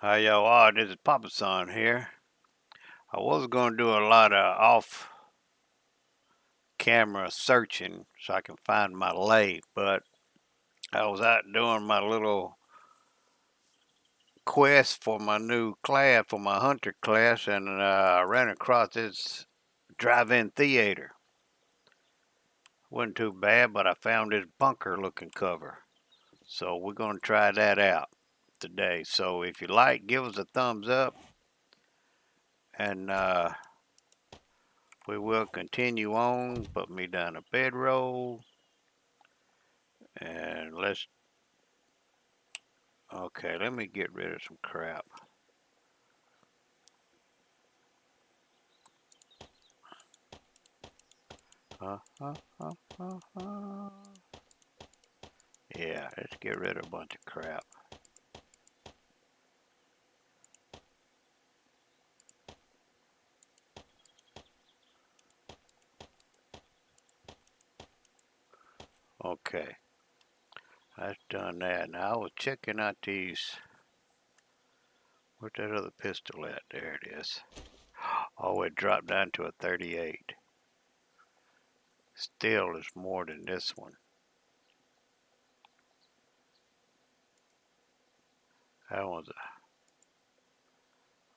Hi y'all are, this is Papa Son here. I was gonna do a lot of off camera searching so I can find my lathe, but I was out doing my little quest for my new class, for my hunter class, and I ran across this drive-in theater. Wasn't too bad, but I found this bunker looking cover. So we're gonna try that out today. So if you like, give us a thumbs up, and we will continue on. Put me down a bedroll. And okay, let me get rid of some crap. Yeah, let's get rid of a bunch of crap. Okay, I've done that. Now I was checking out these. Where's that other pistol at? There it is. Oh, it dropped down to a 38. Still is more than this one. That one's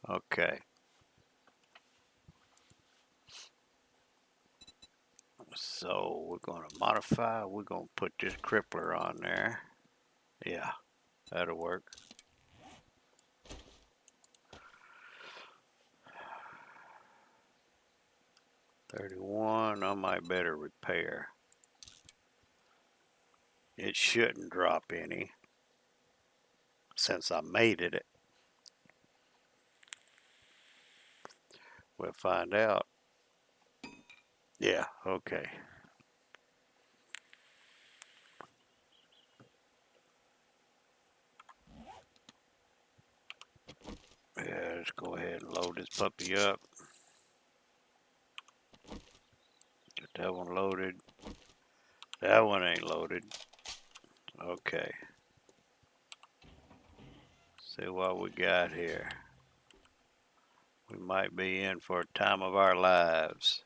okay. So we're gonna modify. We're gonna put this crippler on there. Yeah, that'll work. 31, I might better repair. It shouldn't drop any since I made it. We'll find out. Yeah, okay. Yeah, let's go ahead and load this puppy up. Get that one loaded. That one ain't loaded. Okay. See what we got here. We might be in for a time of our lives.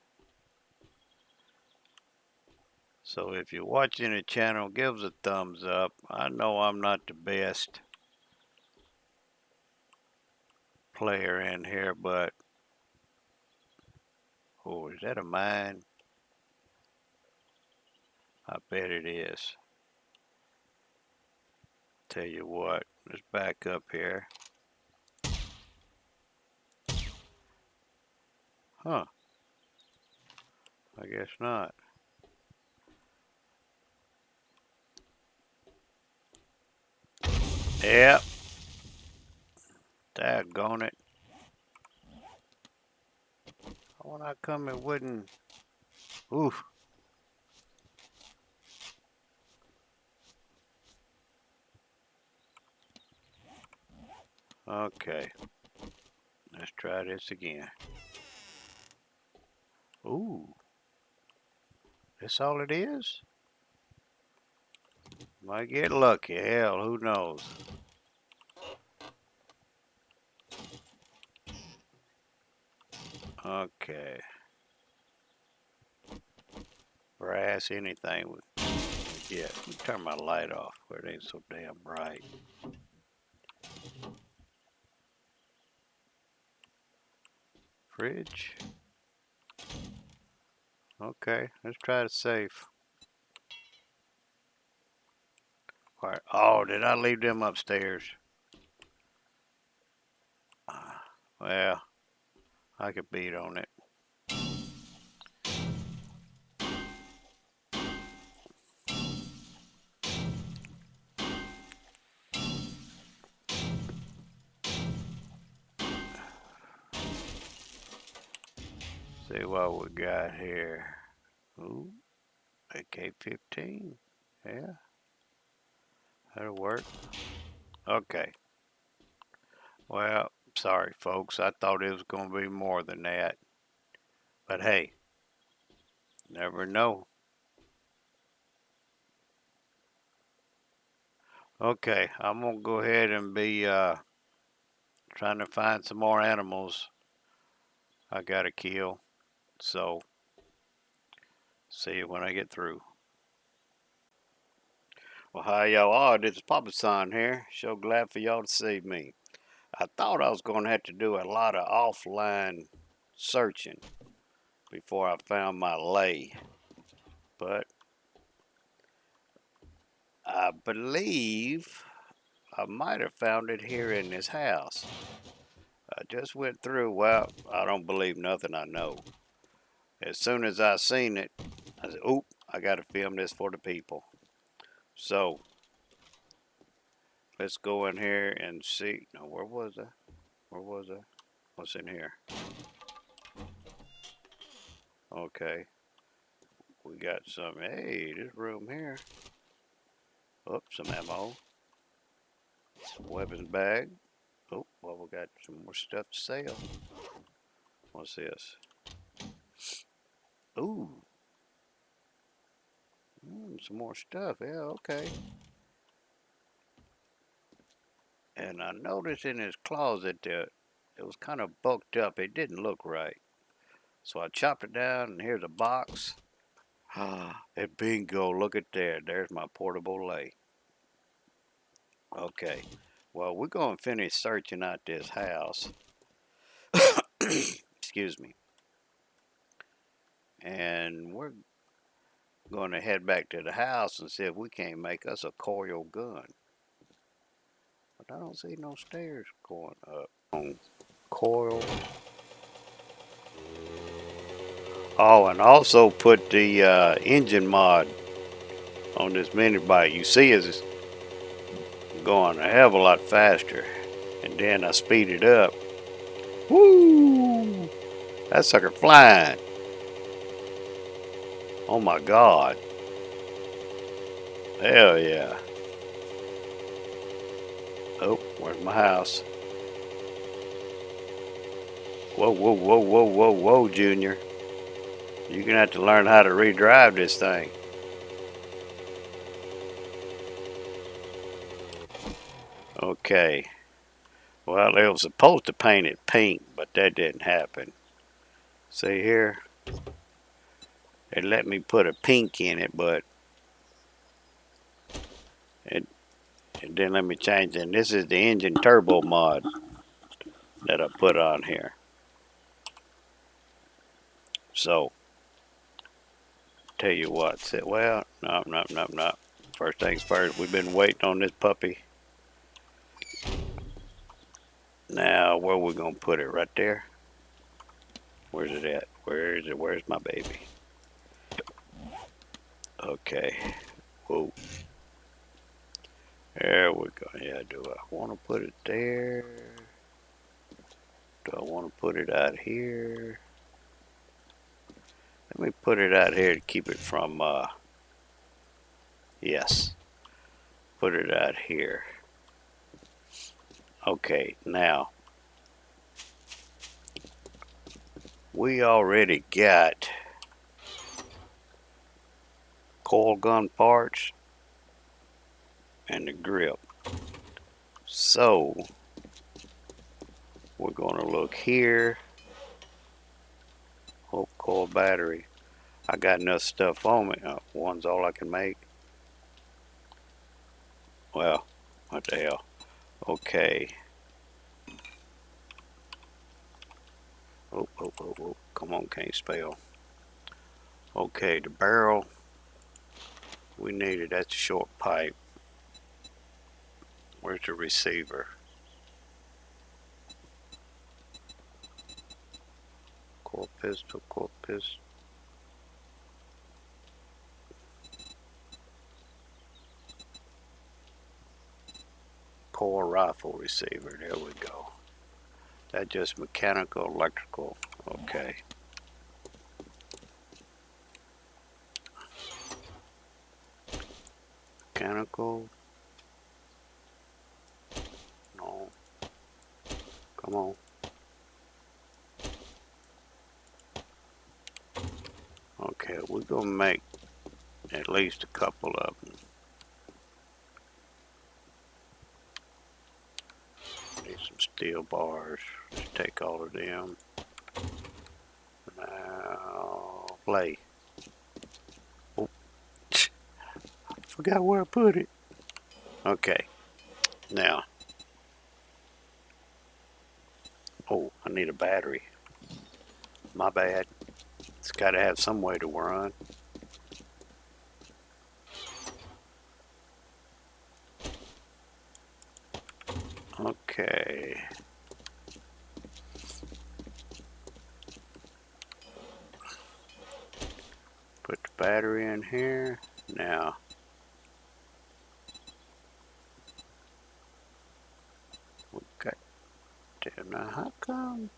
So if you're watching the channel, give us a thumbs up. I know I'm not the best player in here, but oh, is that a mine? I bet it is. Tell you what, let's back up here. Huh. I guess not. Yep. Daggone it. When I come, it wouldn't. Oof. Okay. Let's try this again. Ooh. That's all it is? Might get lucky. Hell, who knows? Okay. Brass, anything we get. Let me turn my light off where it ain't so damn bright. Fridge. Okay, let's try the safe. All right. Oh, did I leave them upstairs? Well, I could beat on it. See what we got here. Ooh, AK-15. Yeah, that'll work. Okay. Well, sorry, folks. I thought it was going to be more than that. But hey, never know. Okay, I'm going to go ahead and be trying to find some more animals I gotta kill. So, see you when I get through. Well, hi y'all are. This is Papa Son here. So glad for y'all to see me. I thought I was going to have to do a lot of offline searching before I found my lathe, but I believe I might have found it here in this house. I just went through. Well, I don't believe nothing I know. As soon as I seen it, I said, "Oop, I got to film this for the people." So let's go in here and see. No, where was I? Where was I? What's in here? Okay, we got some. Hey, this room here. Oh, some ammo. Weapons bag. Oh, well, we got some more stuff to sell. What's this? Ooh. Some more stuff. Yeah, okay. And I noticed in his closet that it was kind of bulked up. It didn't look right. So I chopped it down, and here's a box. And bingo, look at there. There's my portable lathe. Okay. Well, we're going to finish searching out this house. Excuse me. And we're going to head back to the house and see if we can't make us a coil gun. But I don't see no stairs going up. Coil. Oh, and also put the engine mod on this mini bike. You see it's going a hell of a lot faster. And then I speed it up. Woo! That sucker flying. Oh my God. Hell yeah. Oh, where's my house? Whoa, whoa, whoa, whoa, whoa, whoa, Junior. You're gonna have to learn how to redrive this thing. Okay. Well, they were supposed to paint it pink, but that didn't happen. See here? They let me put a pink in it, but it didn't let me change it. And this is the engine turbo mod that I put on here. So, tell you what. Well, no. First things first, we've been waiting on this puppy. Now, where we gonna put it? Right there? Where's it at? Where is it? Where's my baby? Okay. Whoa. There we go. Yeah, do I want to put it there? Do I want to put it out here? Let me put it out here to keep it from, yes. Put it out here. Okay, now, we already got coil gun parts and the grip. So, we're going to look here. Oh, coil battery. I got enough stuff on me. One's all I can make. Well, what the hell. Okay. Oh. Come on, can't spell. Okay, the barrel. We need it. That's a short pipe. Where's the receiver? Core pistol. Core rifle receiver. There we go. That's just mechanical, electrical. Okay. Mechanical. No. Come on. Okay, we're gonna make at least a couple of them. Need some steel bars. Let's take all of them. Now play. Oh, forgot where I put it. Okay. Now. Oh, I need a battery. My bad. It's got to have some way to run. Okay. Put the battery in here. Now. Okay. Damn, now how come?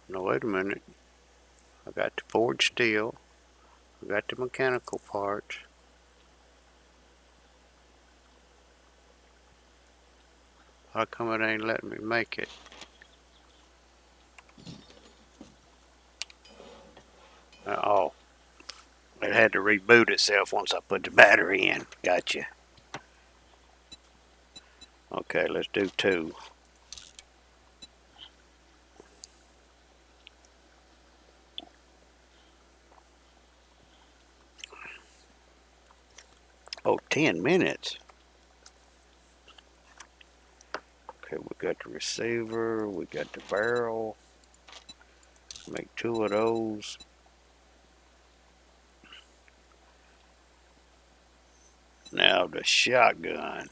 No, wait a minute. I got the forged steel. I got the mechanical parts. How come it ain't letting me make it? Oh, it had to reboot itself once I put the battery in. Gotcha. Okay, let's do 2. Oh, 10 minutes. Okay, we got the receiver, we got the barrel. Make 2 of those. Now the shotgun.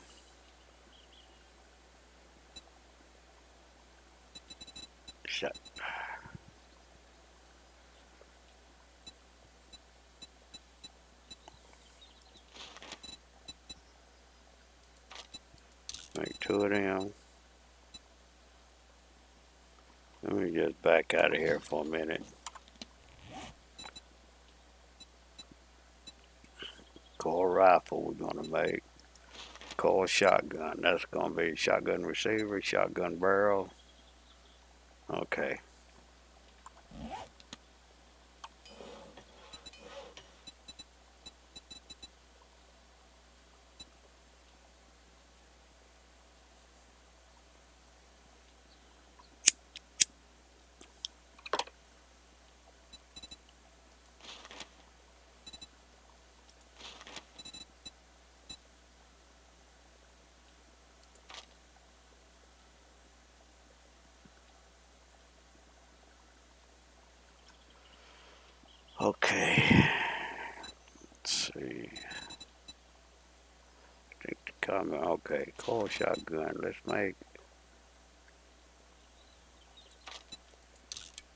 Make 2 of them. Let me just back out of here for a minute. Coil rifle we're gonna make. Coil shotgun. That's gonna be shotgun receiver, shotgun barrel. Okay. Okay. Let's see. Think the comment. Okay. Coil shotgun. Let's make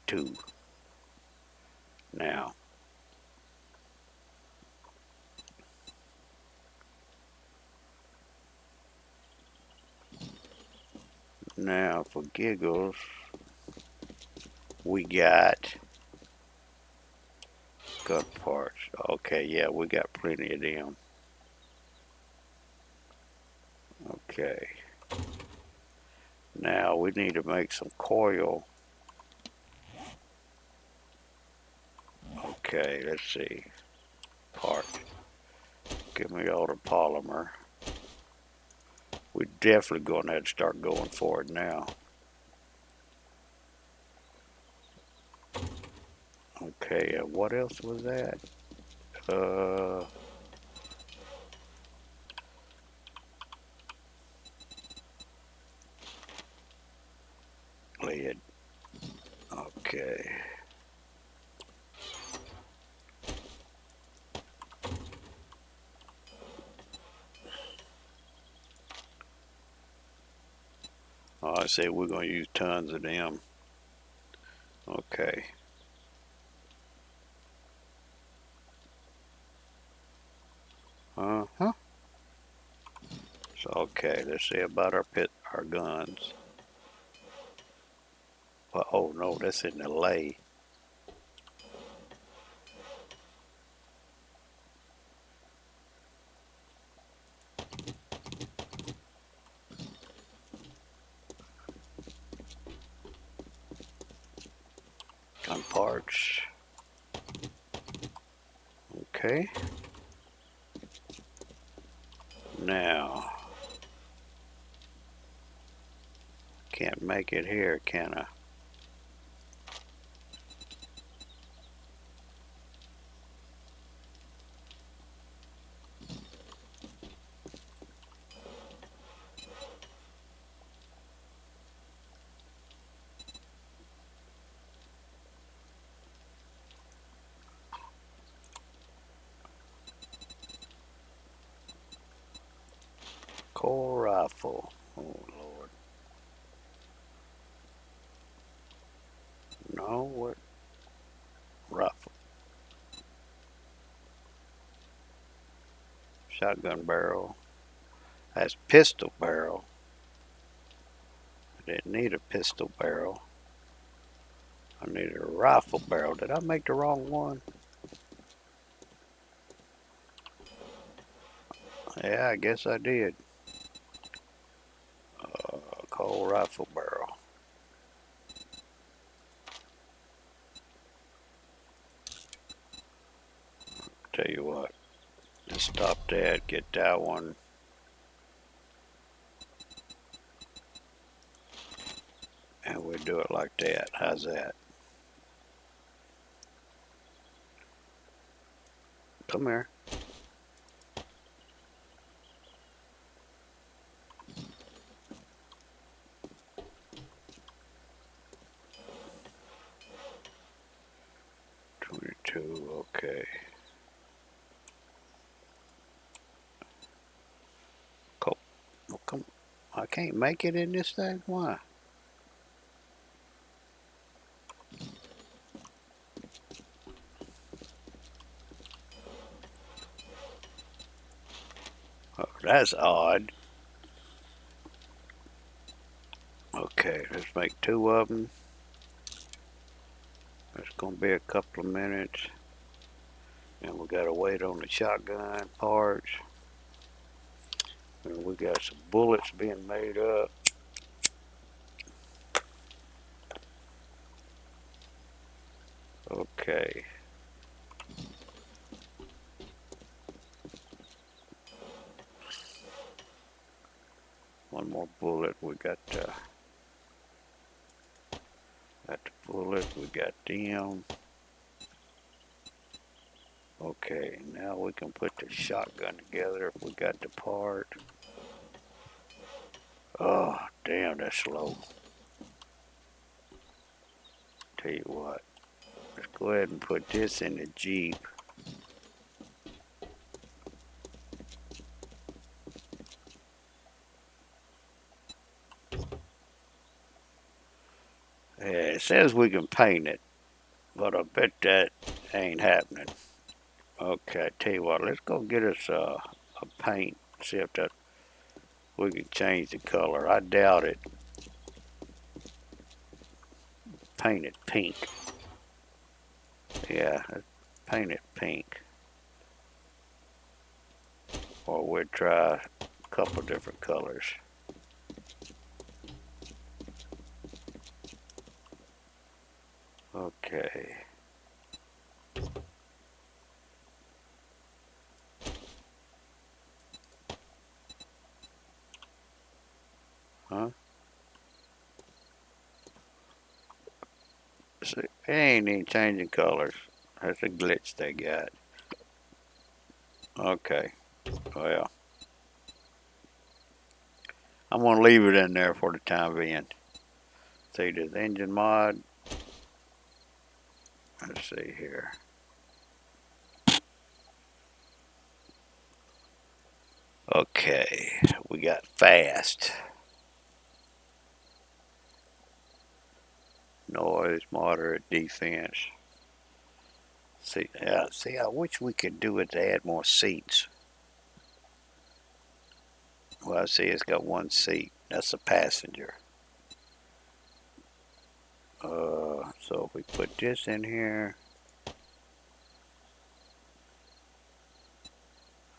2. Now. Now for giggles, we got gun parts. Okay, yeah, we got plenty of them. Okay. Now we need to make some coil. Okay, let's see. Part. Give me all the polymer. We're definitely going to have to start going for it now. Okay, what else was that? Lead. Okay. Oh, I say we're going to use tons of them. Okay. Uh-huh. So, okay, let's see about our guns. Well, oh no, that's in the lathe. Gun parts. Okay. Now, can't make it here, can I? Coil rifle. Oh, Lord. No, what? Rifle. Shotgun barrel. That's pistol barrel. I didn't need a pistol barrel. I needed a rifle barrel. Did I make the wrong one? Yeah, I guess I did. Coil rifle barrel. Tell you what. Just stop that. Get that one. And we do it like that. How's that? Come here. Okay. Cool. Oh, come. I can't make it in this thing. Why? Oh, that's odd. Okay, let's make two of them. It's gonna be a couple of minutes, and we gotta wait on the shotgun parts. And we got some bullets being made up. Okay. One more bullet. We got the bullet. We got them. Okay, now we can put the shotgun together if we got the part. Oh, damn, that's slow. Tell you what, let's go ahead and put this in the Jeep. Yeah, it says we can paint it, but I bet that ain't happening. Okay, tell you what, let's go get us a paint, see if that we can change the color. I doubt it. Paint it pink. Yeah, let's paint it pink. Or we'll try a couple different colors. Okay. Huh? See, it ain't even changing colors. That's a glitch they got. Okay. Well, I'm gonna leave it in there for the time being. See this engine mod. Let's see here. Okay, we got fast. Noise, moderate, defense. See, I wish we could do it to add more seats. Well, I see it's got one seat. That's a passenger. So if we put this in here,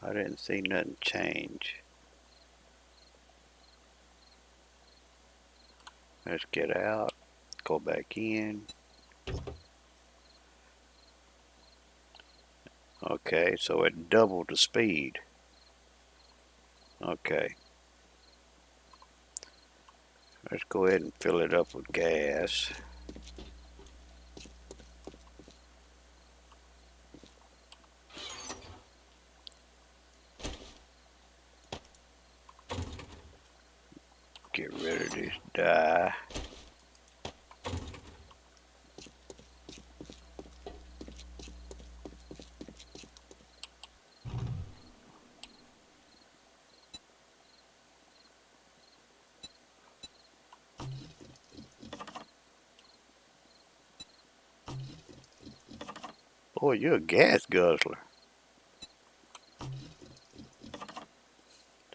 I didn't see nothing change. Let's get out, go back in. Okay, so it doubled the speed. Okay. Let's go ahead and fill it up with gas. Get rid of this dye. Boy, you're a gas guzzler.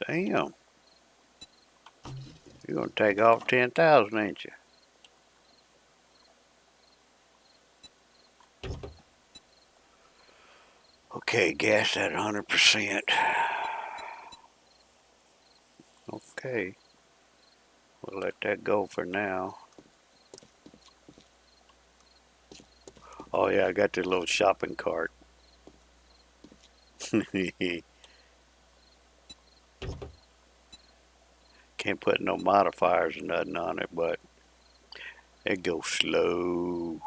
Damn. You're gonna take off 10,000, ain't you? Okay, gas at 100%. Okay. We'll let that go for now. Oh yeah, I got this little shopping cart. Can't put no modifiers or nothing on it, but it goes slow.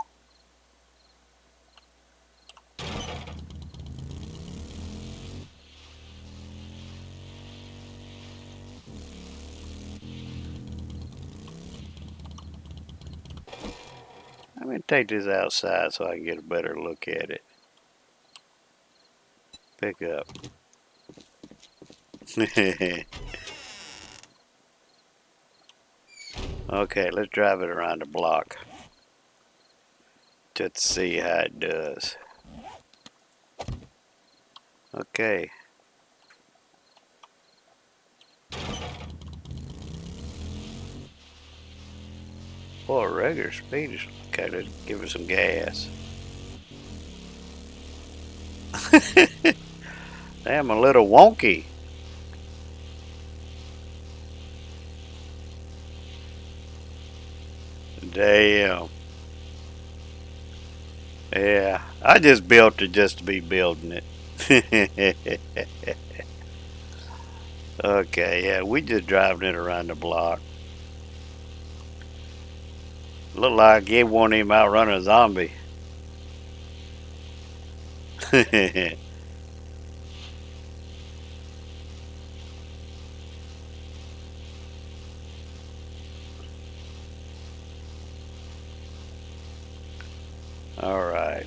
I'm gonna take this outside so I can get a better look at it. Pick up. Okay, let's drive it around the block. Just to see how it does. Okay. Boy, regular speed is okay. Let's give it some gas. Damn, a little wonky. Damn. Yeah, I just built it just to be building it. Okay, yeah, we just driving it around the block. Look like it won't even outrun a zombie. All right.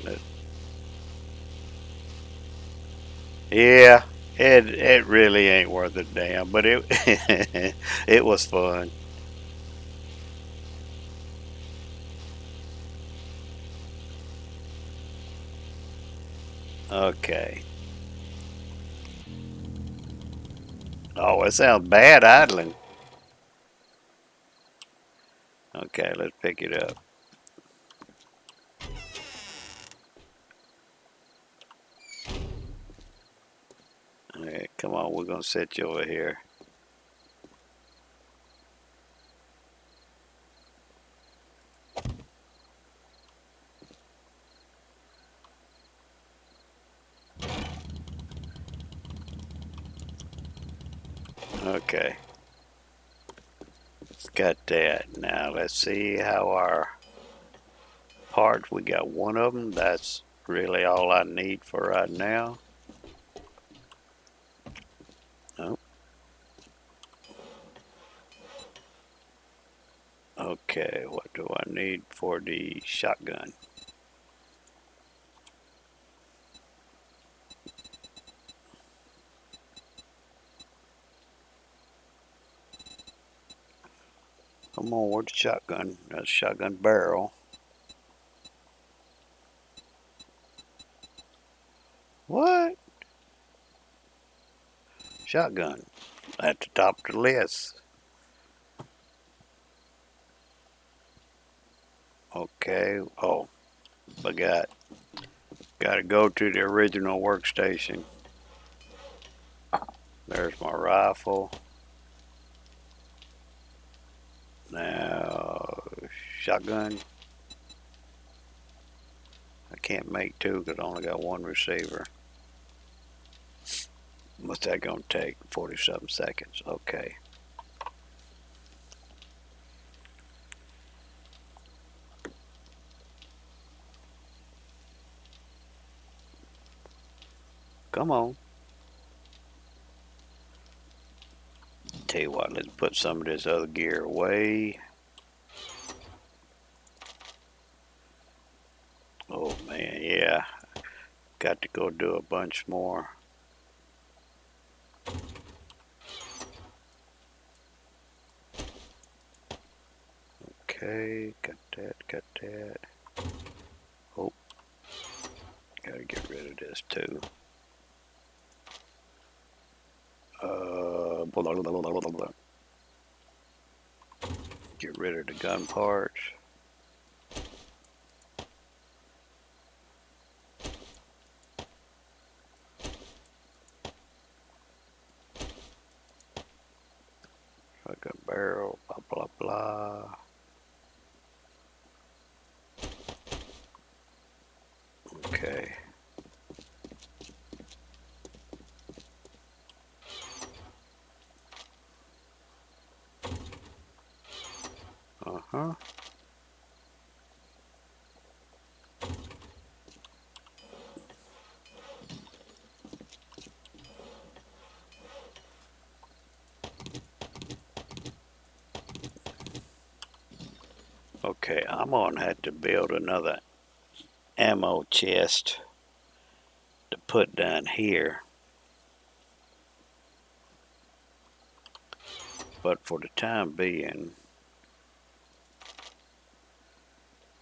Yeah, it really ain't worth a damn, but it it was fun. Okay. Oh, it sounds bad idling. Okay, let's pick it up. All right, come on, we're gonna set you over here. Okay, it's got that. Now let's see how our parts. We got one of them. That's really all I need for right now. Oh, okay, what do I need for the shotgun? Come on, where's the shotgun? That's shotgun barrel. What? Shotgun. At the top of the list. Okay. Oh, forgot. Got to go to the original workstation. There's my rifle. Now, shotgun. I can't make two because I only got one receiver. What's that gonna take? 40-something seconds. Okay. Come on. Tell you what, let's put some of this other gear away. Oh man, yeah. Got to go do a bunch more. Okay, got that. Oh, gotta get rid of this too. Blah, blah, blah, blah, blah. Get rid of the gun parts. Like a barrel, blah, blah, blah. Okay. Uh-huh. Okay, I'm gonna have to build another ammo chest to put down here. But for the time being,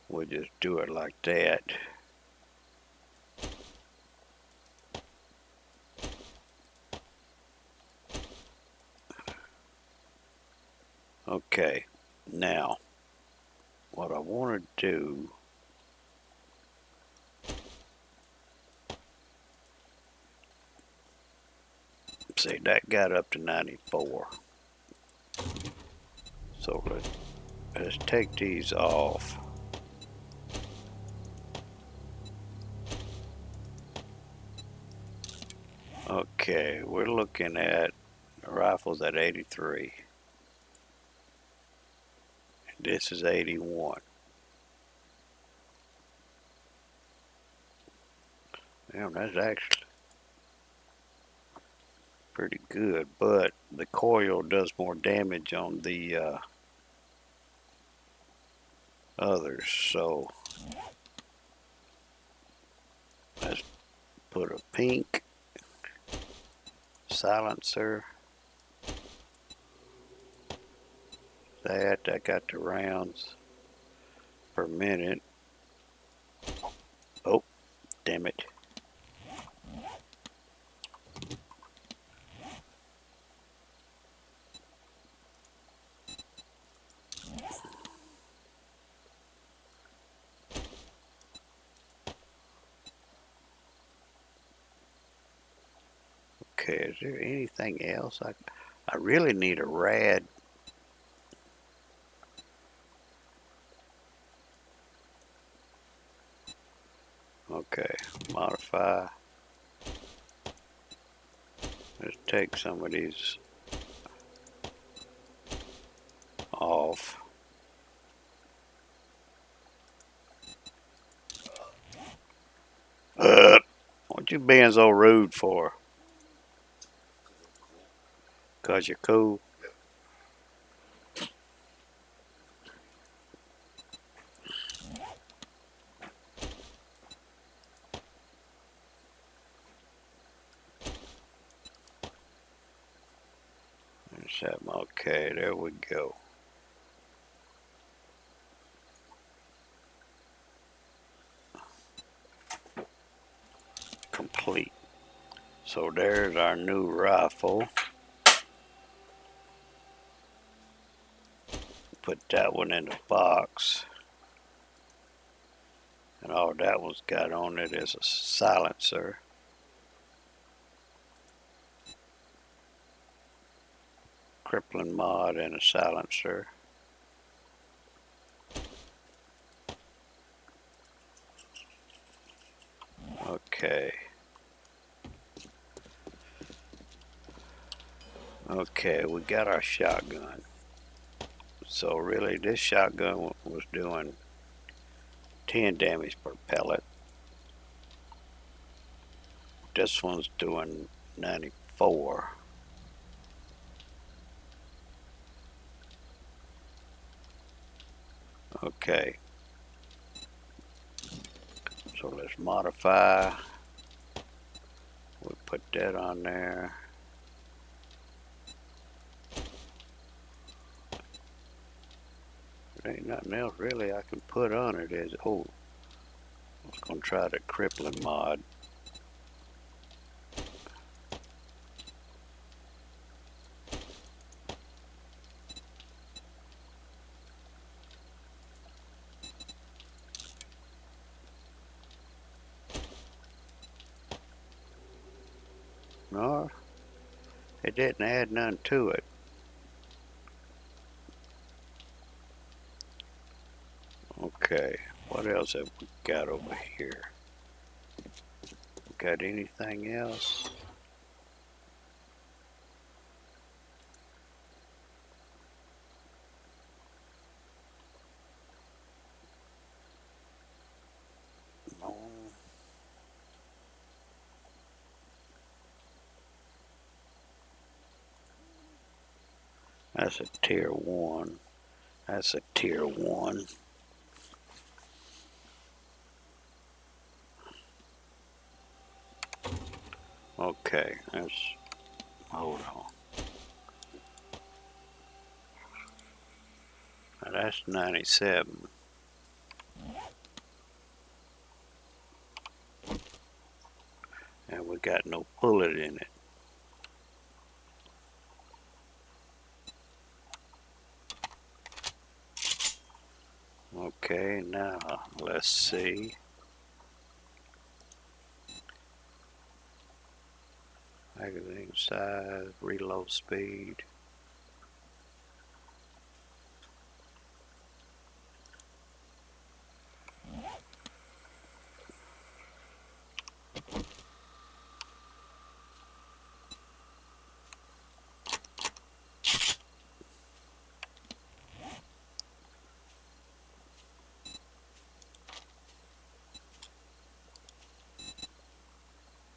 we'll just do it like that. Okay, now, what I want to do, see, that got up to 94. So let's take these off. Okay, we're looking at rifles at 83. This is 81. Damn, that's actually pretty good, but the coil does more damage on the others, so let's put a pink silencer. That got the rounds per minute. Oh, damn it. Okay, is there anything else? I really need a rad. Okay, modify. Let's take some of these off. What you being so rude for? 'Cause you're cool. Okay, there we go. Complete. So there's our new rifle. Put that one in the box. And all that one's got on it is a silencer. Crippling mod and a silencer. Okay. Okay, we got our shotgun. So really this shotgun was doing 10 damage per pellet. This one's doing 94. Okay, so let's modify. We'll put that on there. There ain't nothing else really I can put on it. Is oh, I was gonna try the crippling mod. No, it didn't add none to it. Okay, what else have we got over here? Got anything else? No. That's a tier 1. That's a tier 1. Okay, that's, hold on. Now that's 97. And we got no bullet in it. Okay, now let's see. Magazine size, reload speed.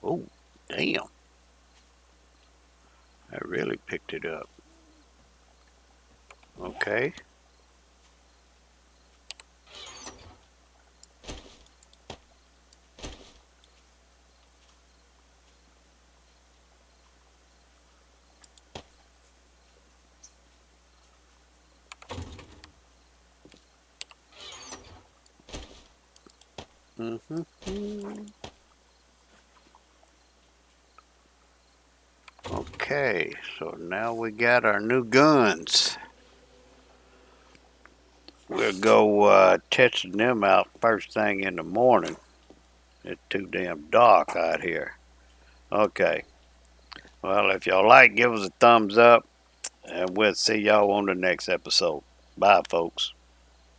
Oh, damn. I really picked it up. Okay. Okay, so now we got our new guns. We'll go testing them out first thing in the morning. It's too damn dark out here. Okay. Well, if y'all like, give us a thumbs up, and we'll see y'all on the next episode. Bye, folks.